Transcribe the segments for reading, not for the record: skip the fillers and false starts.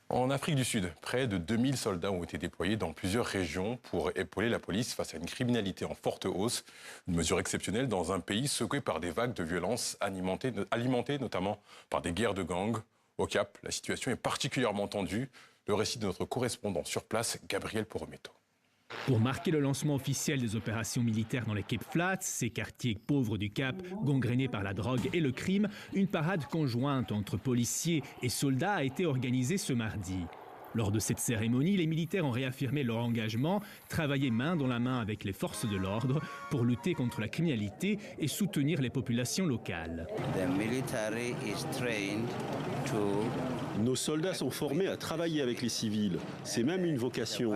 En Afrique du Sud, près de 2000 soldats ont été déployés dans plusieurs régions pour épauler la police face à une criminalité en forte hausse. Une mesure exceptionnelle dans un pays secoué par des vagues de violence alimentées notamment par des guerres de gangs. Au Cap, la situation est particulièrement tendue. Le récit de notre correspondant sur place, Gabriel Porometo. Pour marquer le lancement officiel des opérations militaires dans les Cape Flats, ces quartiers pauvres du Cap, gangrénés par la drogue et le crime, une parade conjointe entre policiers et soldats a été organisée ce mardi. Lors de cette cérémonie, les militaires ont réaffirmé leur engagement, travailler main dans la main avec les forces de l'ordre pour lutter contre la criminalité et soutenir les populations locales. Nos soldats sont formés à travailler avec les civils. C'est même une vocation.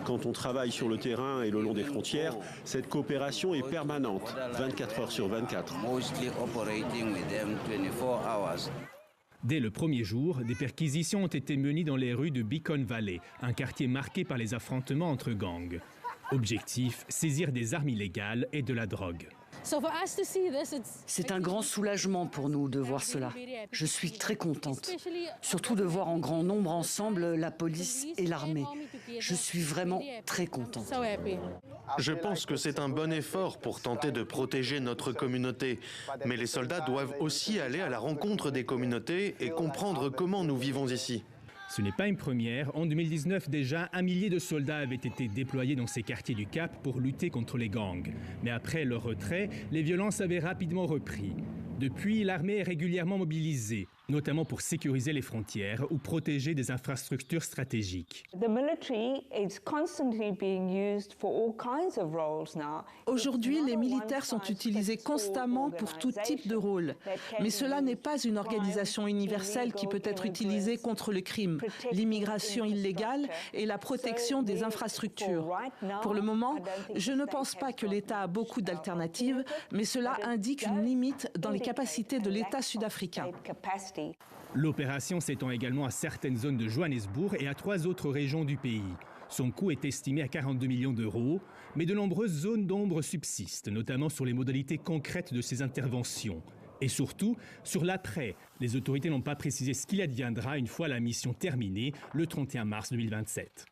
Quand on travaille sur le terrain et le long des frontières, cette coopération est permanente, 24 heures sur 24. Dès le premier jour, des perquisitions ont été menées dans les rues de Beacon Valley, un quartier marqué par les affrontements entre gangs. Objectif, saisir des armes illégales et de la drogue. C'est un grand soulagement pour nous de voir cela. Je suis très contente, surtout de voir en grand nombre ensemble la police et l'armée. Je suis vraiment très contente. Je pense que c'est un bon effort pour tenter de protéger notre communauté. Mais les soldats doivent aussi aller à la rencontre des communautés et comprendre comment nous vivons ici. Ce n'est pas une première. En 2019, déjà, 1 millier de soldats avaient été déployés dans ces quartiers du Cap pour lutter contre les gangs. Mais après leur retrait, les violences avaient rapidement repris. Depuis, l'armée est régulièrement mobilisée, notamment pour sécuriser les frontières ou protéger des infrastructures stratégiques. Aujourd'hui, les militaires sont utilisés constamment pour tout type de rôle. Mais cela n'est pas une organisation universelle qui peut être utilisée contre le crime, l'immigration illégale et la protection des infrastructures. Pour le moment, je ne pense pas que l'État a beaucoup d'alternatives, mais cela indique une limite dans les capacités de l'État sud-africain. L'opération s'étend également à certaines zones de Johannesburg et à 3 autres régions du pays. Son coût est estimé à 42 millions d'euros, mais de nombreuses zones d'ombre subsistent, notamment sur les modalités concrètes de ces interventions. Et surtout, sur l'après, les autorités n'ont pas précisé ce qu'il adviendra une fois la mission terminée, le 31 mars 2027.